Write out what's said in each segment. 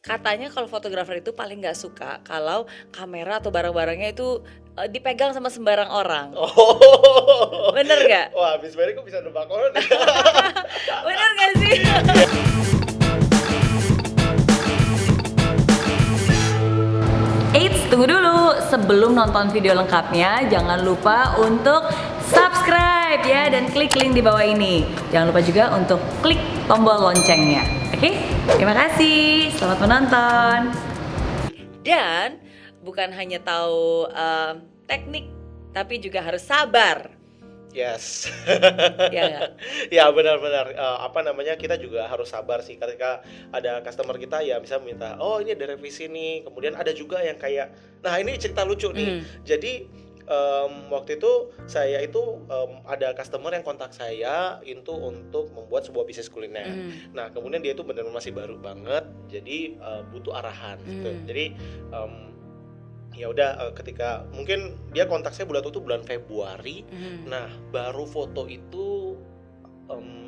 katanya kalau fotografer itu paling nggak suka kalau kamera atau barang-barangnya itu dipegang sama sembarang orang. Oh. Bener nggak? Wah, Miss Mary kok bisa nebak orang? Bener nggak sih? Eits, tunggu dulu. Sebelum nonton video lengkapnya, jangan lupa untuk subscribe ya dan klik link di bawah ini. Jangan lupa juga untuk klik tombol loncengnya. Oke? Terima kasih. Selamat menonton. Dan bukan hanya tahu teknik, tapi juga harus sabar. Yes. Ya nggak? Ya benar-benar kita juga harus sabar sih ketika ada customer kita ya bisa minta, oh ini ada revisi nih. Kemudian ada juga yang kayak, nah ini cerita lucu nih. Jadi waktu itu saya itu ada customer yang kontak saya itu untuk membuat sebuah bisnis kuliner. Nah kemudian dia itu benar-benar masih baru banget, jadi butuh arahan gitu. Jadi ya udah ketika mungkin dia kontak saya bulan Februari. Nah baru foto itu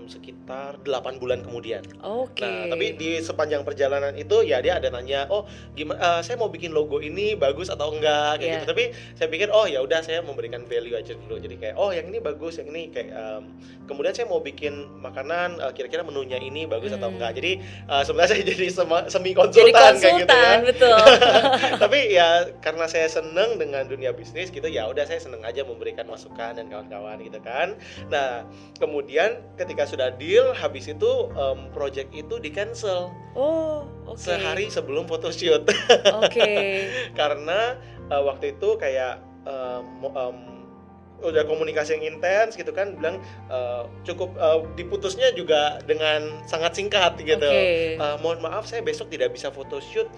sekitar 8 bulan kemudian. Oke. Nah, tapi di sepanjang perjalanan itu ya dia ada nanya, "Oh, gimana saya mau bikin logo ini bagus atau enggak?" kayak gitu. Tapi saya pikir, "Oh, ya udah saya memberikan value aja dulu." Jadi kayak, "Oh, yang ini bagus, yang ini kayak kemudian saya mau bikin makanan kira-kira menunya ini bagus atau enggak." Jadi sebenarnya saya jadi semi konsultan kayak gitu ya. Betul. Tapi ya karena saya seneng dengan dunia bisnis gitu, ya udah saya seneng aja memberikan masukan dan kawan-kawan gitu kan. Nah, kemudian ketika sudah deal, habis itu project itu di cancel. Oh, oke. Sehari sebelum photoshoot. Oke. Karena waktu itu kayak udah komunikasi yang intens gitu kan, bilang cukup diputusnya juga dengan sangat singkat gitu. Mohon maaf saya besok tidak bisa photoshoot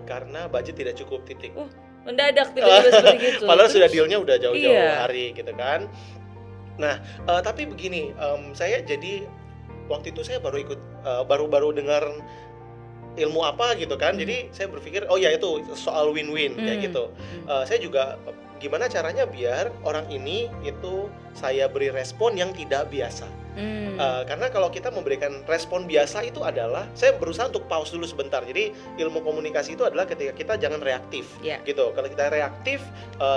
karena budget tidak cukup titik. Mendadak tiba-tiba seperti gitu. Padahal sudah dealnya udah jauh-jauh hari gitu kan. Nah, tapi begini, saya jadi waktu itu saya baru ikut, baru dengar ilmu apa gitu kan. Jadi saya berpikir, oh ya itu soal win-win kayak gitu. Saya juga gimana caranya biar orang ini itu saya beri respon yang tidak biasa. Karena kalau kita memberikan respon biasa itu adalah saya berusaha untuk pause dulu sebentar. Jadi ilmu komunikasi itu adalah ketika kita jangan reaktif, gitu. Kalau kita reaktif,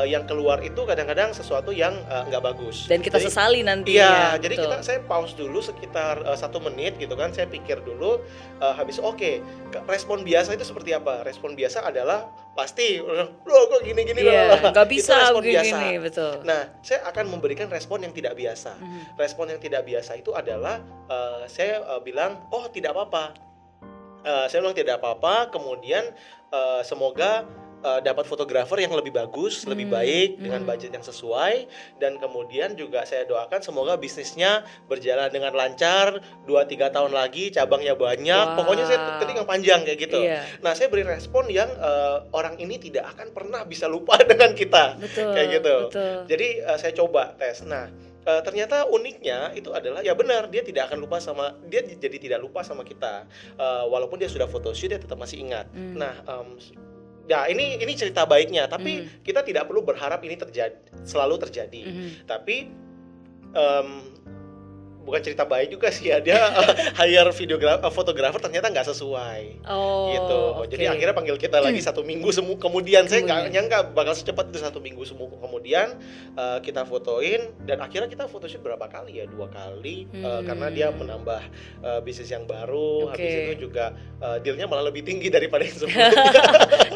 yang keluar itu kadang-kadang sesuatu yang nggak bagus. Dan kita sesali nanti. Iya, jadi saya pause dulu sekitar 1 menit gitu kan. Saya pikir dulu, habis oke, respon biasa itu seperti apa? Respon biasa adalah pasti, loh kok gini-gini nggak bisa itu respon biasa. Gini, betul. Nah, saya akan memberikan respon yang tidak biasa. Respon yang tidak biasa itu adalah saya bilang, oh tidak apa-apa. Saya bilang tidak apa-apa. Kemudian semoga dapat fotografer yang lebih bagus, lebih baik dengan budget yang sesuai, dan kemudian juga saya doakan semoga bisnisnya berjalan dengan lancar 2-3 tahun lagi, cabangnya banyak. Pokoknya saya ketik yang panjang kayak gitu. Nah, saya beri respon yang orang ini tidak akan pernah bisa lupa dengan kita. Kayak gitu. Jadi saya coba tes. Nah, ternyata uniknya itu adalah ya benar dia tidak akan lupa dia jadi tidak lupa sama kita. Walaupun dia sudah photoshoot dia tetap masih ingat. Nah, ya ini cerita baiknya, tapi kita tidak perlu berharap ini selalu terjadi. Tapi bukan cerita baik juga sih ya, dia hire fotografer ternyata nggak sesuai gitu. Jadi akhirnya panggil kita lagi 1 minggu kemudian. Saya nggak nyangka bakal secepat itu 1 minggu kemudian kita fotoin, dan akhirnya kita photoshoot berapa kali ya, 2 kali karena dia menambah bisnis yang baru. Habis itu juga dealnya malah lebih tinggi daripada yang sebelumnya.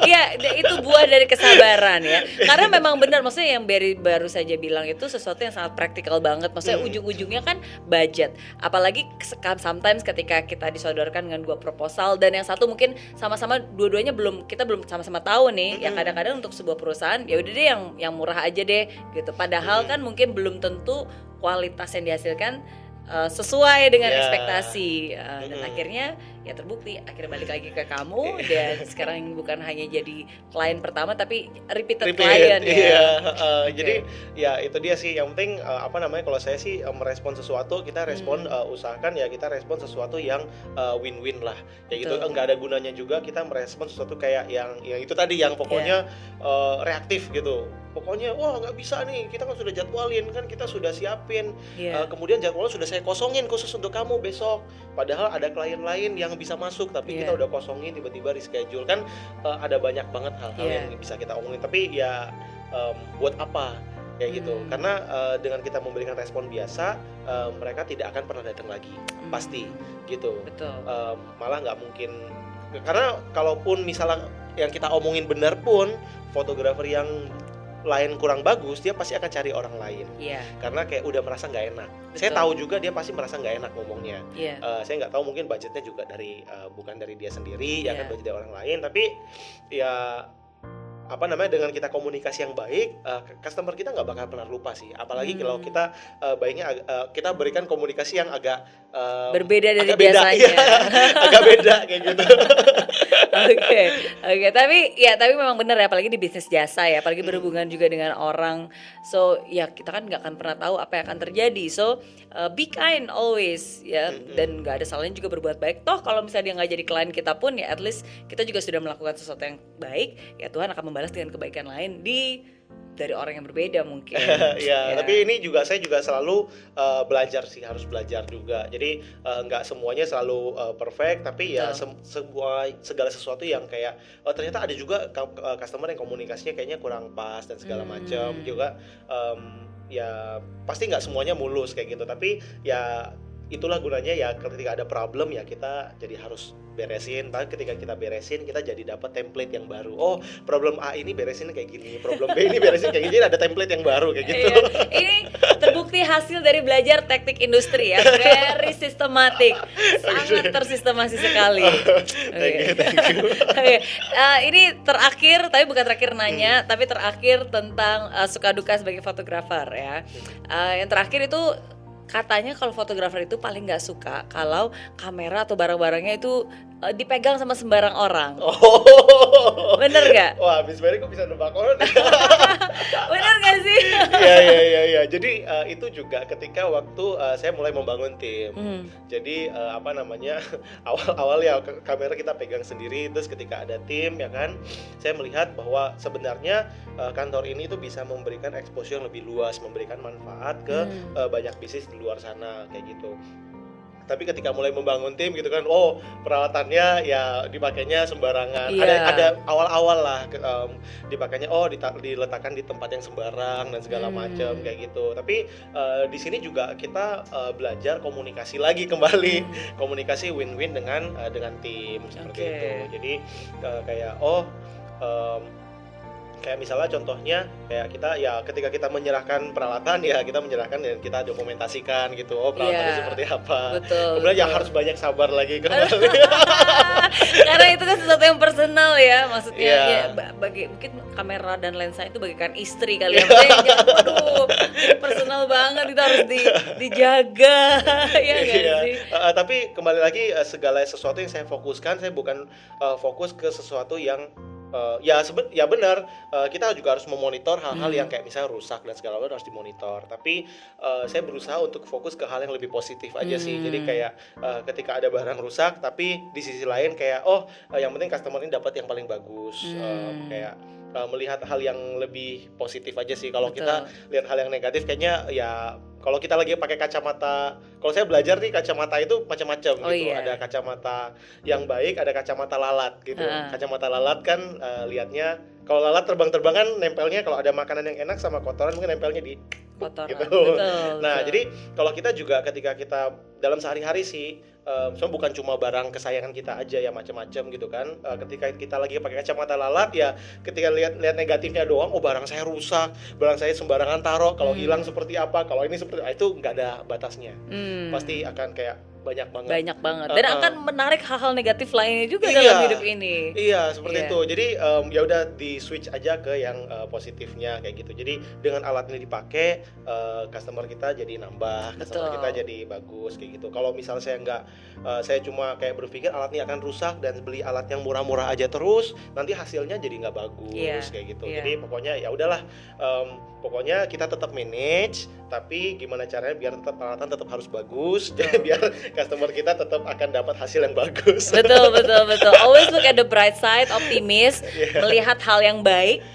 Iya, itu buah dari kesabaran ya. Karena memang benar, maksudnya yang Berry baru saja bilang itu sesuatu yang sangat praktikal banget. Maksudnya ujung-ujungnya kan budget. Apalagi sometimes ketika kita disodorkan dengan 2 proposal dan yang satu mungkin sama-sama dua-duanya kita belum sama-sama tahu nih. Ya kadang-kadang untuk sebuah perusahaan ya udah deh yang murah aja deh gitu. Padahal kan mungkin belum tentu kualitas yang dihasilkan sesuai dengan ekspektasi, dan akhirnya ya terbukti, akhirnya balik lagi ke kamu dan sekarang bukan hanya jadi klien pertama tapi repeat client ya. Jadi ya itu dia sih yang penting kalau saya sih merespon sesuatu kita respon usahakan ya kita respon sesuatu yang win-win lah kayak gitu. Enggak ada gunanya juga kita merespon sesuatu kayak yang itu tadi yang pokoknya reaktif gitu. Pokoknya wah nggak bisa nih, kita kan sudah jadwalin, kan kita sudah siapin, kemudian jadwalnya sudah saya kosongin khusus untuk kamu besok. Padahal ada klien lain yang yang bisa masuk, tapi Iya. kita udah kosongin tiba-tiba reschedule kan. Ada banyak banget hal-hal Iya. yang bisa kita omongin, tapi ya buat apa kayak gitu, karena dengan kita memberikan respon biasa, mereka tidak akan pernah datang lagi pasti gitu. Betul. Malah nggak mungkin, karena kalaupun misalnya yang kita omongin benar pun, fotografer yang lain kurang bagus, dia pasti akan cari orang lain. Iya. Karena kayak udah merasa nggak enak. Betul. Saya tahu juga dia pasti merasa nggak enak ngomongnya. Iya. Saya nggak tahu, mungkin budgetnya juga dari bukan dari dia sendiri, ya Iya. kan, budget dari orang lain. Tapi ya apa namanya, dengan kita komunikasi yang baik, customer kita nggak bakal pernah lupa sih. Apalagi kalau kita baiknya kita berikan komunikasi yang agak berbeda dari agak beda, biasanya. iya, agak beda kayak gitu. Oke, tapi memang benar ya, apalagi di bisnis jasa ya, apalagi berhubungan juga dengan orang. So ya kita kan nggak akan pernah tahu apa yang akan terjadi. So be kind always ya, dan nggak ada salahnya juga berbuat baik. Toh kalau misalnya dia nggak jadi klien kita pun, ya at least kita juga sudah melakukan sesuatu yang baik. Ya Tuhan akan membalas dengan kebaikan lain dari orang yang berbeda mungkin. Ya, tapi ini juga saya juga selalu belajar sih, harus belajar juga. Jadi nggak semuanya selalu perfect, tapi ya segala sesuatu yang kayak ternyata ada juga customer yang komunikasinya kayaknya kurang pas dan segala macam juga. Ya pasti nggak semuanya mulus kayak gitu, tapi ya itulah gunanya ya, ketika ada problem ya kita jadi harus beresin. Tapi ketika kita beresin, kita jadi dapat template yang baru. Oh, problem A ini beresin kayak gini, problem B ini beresin kayak gini, ada template yang baru kayak gitu. Ini terbukti hasil dari belajar teknik industri ya, very sistematik, sangat tersistematis sekali. Thank you. Oke. Ini terakhir, tapi bukan terakhir nanya, tapi terakhir tentang suka duka sebagai fotografer ya. Yang terakhir itu, katanya kalau fotografer itu paling nggak suka kalau kamera atau barang-barangnya itu dipegang sama sembarang orang. Oh, bener nggak? Wah, Miss Mary kok bisa nebak orang? Bener nggak sih? Iya. Jadi itu juga ketika waktu saya mulai membangun tim. Jadi apa namanya, awal-awal ya kamera kita pegang sendiri, terus ketika ada tim ya kan, saya melihat bahwa sebenarnya kantor ini tuh bisa memberikan exposure yang lebih luas, memberikan manfaat ke banyak bisnis di luar sana kayak gitu. Tapi ketika mulai membangun tim gitu kan, oh peralatannya ya dipakainya sembarangan. Ada awal-awal lah dipakainya, diletakkan di tempat yang sembarang dan segala macam kayak gitu. Tapi di sini juga kita belajar komunikasi lagi kembali, komunikasi win-win dengan tim seperti itu. Jadi kayak kayak misalnya contohnya kayak kita ya ketika kita menyerahkan peralatan ya kita menyerahkan dan kita dokumentasikan gitu, peralatannya seperti apa. Kemudian ya harus banyak sabar lagi kembali. Karena itu kan sesuatu yang personal ya, maksudnya ya bagi mungkin kamera dan lensa itu bagikan istri kali ya. Waduh, personal banget, itu harus dijaga. Ya nggak sih? Tapi kembali lagi segala sesuatu yang saya fokuskan, saya bukan fokus ke sesuatu yang ya benar, kita juga harus memonitor hal-hal yang kayak misalnya rusak dan segala macam harus dimonitor. Tapi saya berusaha untuk fokus ke hal yang lebih positif aja sih. Jadi kayak ketika ada barang rusak, tapi di sisi lain kayak yang penting customer ini dapat yang paling bagus. Kayak melihat hal yang lebih positif aja sih. Kalau kita lihat hal yang negatif, kayaknya ya kalau kita lagi pakai kacamata, kalau saya belajar nih kacamata itu macam-macam gitu. Ada kacamata yang baik, ada kacamata lalat gitu. Kacamata lalat kan lihatnya, kalau lalat terbang-terbangan nempelnya, kalau ada makanan yang enak sama kotoran mungkin nempelnya di kotoran. Gitu. Betul. Jadi kalau kita juga ketika kita dalam sehari-hari sih, so bukan cuma barang kesayangan kita aja ya, macam-macam gitu kan. Ketika kita lagi pakai kacamata lalat ya, ketika lihat negatifnya doang, barang saya rusak, barang saya sembarangan taruh, kalau hilang seperti apa, kalau ini seperti itu nggak ada batasnya. Pasti akan kayak banyak banget dan akan menarik hal-hal negatif lainnya juga dalam hidup ini. Iya, seperti itu. Jadi ya udah di switch aja ke yang positifnya kayak gitu. Jadi dengan alat ini dipakai, customer kita jadi nambah, customer kita jadi bagus kayak gitu. Kalau misal saya cuma kayak berpikir alat ini akan rusak dan beli alat yang murah-murah aja terus, nanti hasilnya jadi nggak bagus kayak gitu. Jadi pokoknya ya udahlah, pokoknya kita tetap manage, tapi gimana caranya biar tetap peralatan tetap harus bagus, jadi biar customer kita tetap akan dapat hasil yang bagus. Betul. Always look at the bright side, optimis, melihat hal yang baik,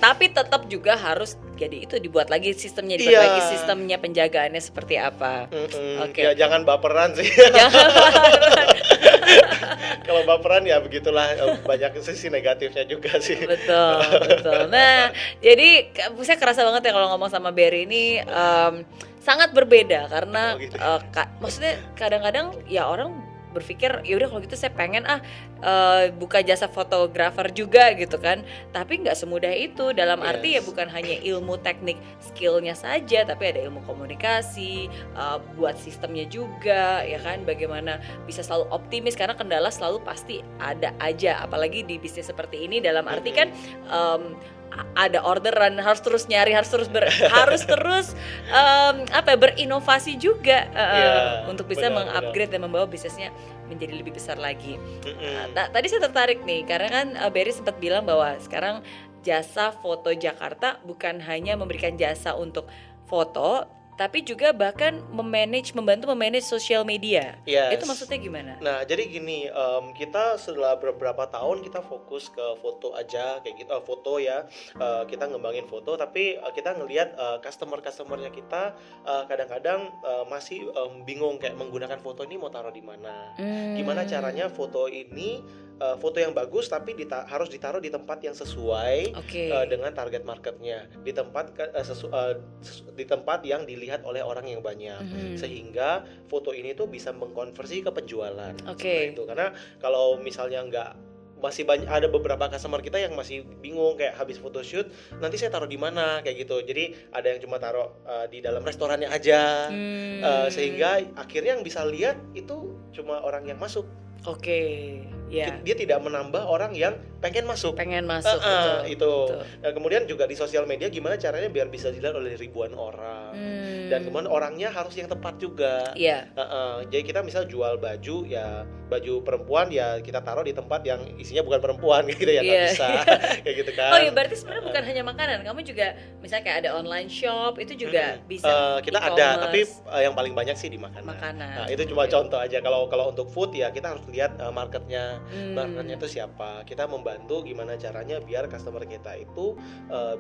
tapi tetap juga harus jadi itu dibuat lagi sistemnya, diperbaiki sistemnya, penjagaannya seperti apa. Ya jangan baperan sih. Jangan baperan. Kalau baperan ya begitulah, banyak sisi negatifnya juga sih. Betul, betul. Nah, jadi saya kerasa banget ya kalau ngomong sama Berry ini sangat berbeda karena Oh, gitu. maksudnya kadang-kadang ya orang berpikir ya udah kalau gitu saya pengen buka jasa fotografer juga gitu kan, tapi nggak semudah itu, dalam arti ya Yes. bukan hanya ilmu teknik skillnya saja, tapi ada ilmu komunikasi, buat sistemnya juga ya kan, bagaimana bisa selalu optimis karena kendala selalu pasti ada aja, apalagi di bisnis seperti ini, dalam arti kan ada orderan, harus terus nyari, harus terus berinovasi juga Iya, untuk bisa benar, mengupgrade dan membawa bisnisnya menjadi lebih besar lagi. Mm-mm. Nah, tadi saya tertarik nih karena kan Berry sempat bilang bahwa sekarang jasa foto Jakarta bukan hanya memberikan jasa untuk foto, tapi juga bahkan membantu memanage sosial media. Yes. Itu maksudnya gimana? Nah, jadi gini, kita setelah beberapa tahun kita fokus ke foto aja kayak gitu, foto ya, kita ngembangin foto, tapi kita ngelihat customer-customernya kita kadang-kadang masih bingung kayak menggunakan foto ini mau taruh di mana, gimana caranya foto ini foto yang bagus tapi harus ditaruh di tempat yang sesuai Oke. dengan target marketnya, di tempat di tempat yang dilihat oleh orang yang banyak, sehingga foto ini tuh bisa mengkonversi ke penjualan. Oke. Seperti itu. Karena kalau misalnya masih banyak, ada beberapa customer kita yang masih bingung kayak habis photoshoot nanti saya taruh di mana kayak gitu, jadi ada yang cuma taruh di dalam restorannya aja, sehingga akhirnya yang bisa lihat itu cuma orang yang masuk. Oke, ya. Dia tidak menambah orang yang pengen masuk. Betul, Itu. betul. Nah, kemudian juga di sosial media gimana caranya biar bisa dilihat oleh ribuan orang. Dan kemudian orangnya harus yang tepat juga. Iya. Jadi kita misal jual baju, ya baju perempuan ya kita taruh di tempat yang isinya bukan perempuan gitu ya, nggak Iya. bisa kayak gitu kan. Oh iya, berarti sebenarnya bukan hanya makanan, kamu juga misalnya kayak ada online shop itu juga bisa. Kita ada, tapi yang paling banyak sih di makanan. Nah, itu cuma contoh aja. Kalau untuk food ya kita harus lihat marketnya itu siapa. Kita membantu gimana caranya biar customer kita itu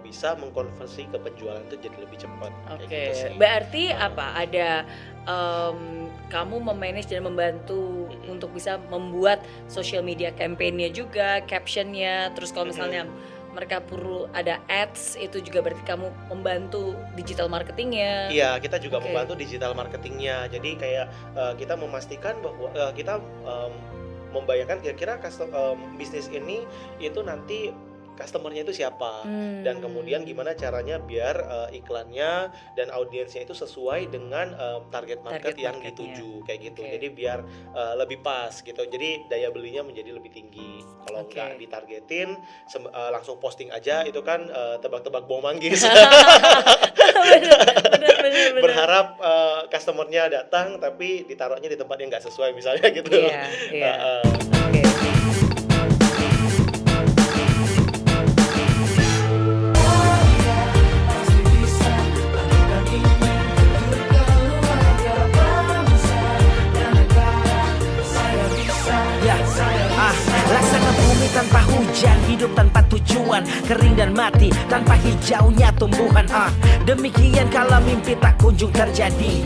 bisa mengkonversi ke penjualan itu jadi lebih cepat. Oke, Kayak gitu sih. berarti apa? Ada kamu memanage dan membantu untuk bisa membuat social media campaign-nya juga, caption-nya. Terus kalau misalnya mereka perlu ada ads, itu juga berarti kamu membantu digital marketingnya. Iya, kita juga membantu digital marketingnya. Jadi kayak kita memastikan bahwa kita membayangkan kira-kira bisnis ini itu nanti customernya itu siapa, dan kemudian gimana caranya biar iklannya dan audiensnya itu sesuai dengan target market yang dituju kayak gitu. Jadi biar lebih pas gitu. Jadi daya belinya menjadi lebih tinggi. Kalau nggak ditargetin langsung posting aja, itu kan tebak-tebak bom manggis. Bener. Berharap customernya datang tapi ditaruhnya di tempat yang nggak sesuai misalnya gitu. Iya. Oke. Laksana bumi tanpa hujan, hidup tanpa tujuan, kering dan mati tanpa hijaunya tumbuhan. Demikian kalau mimpi tak kunjung terjadi.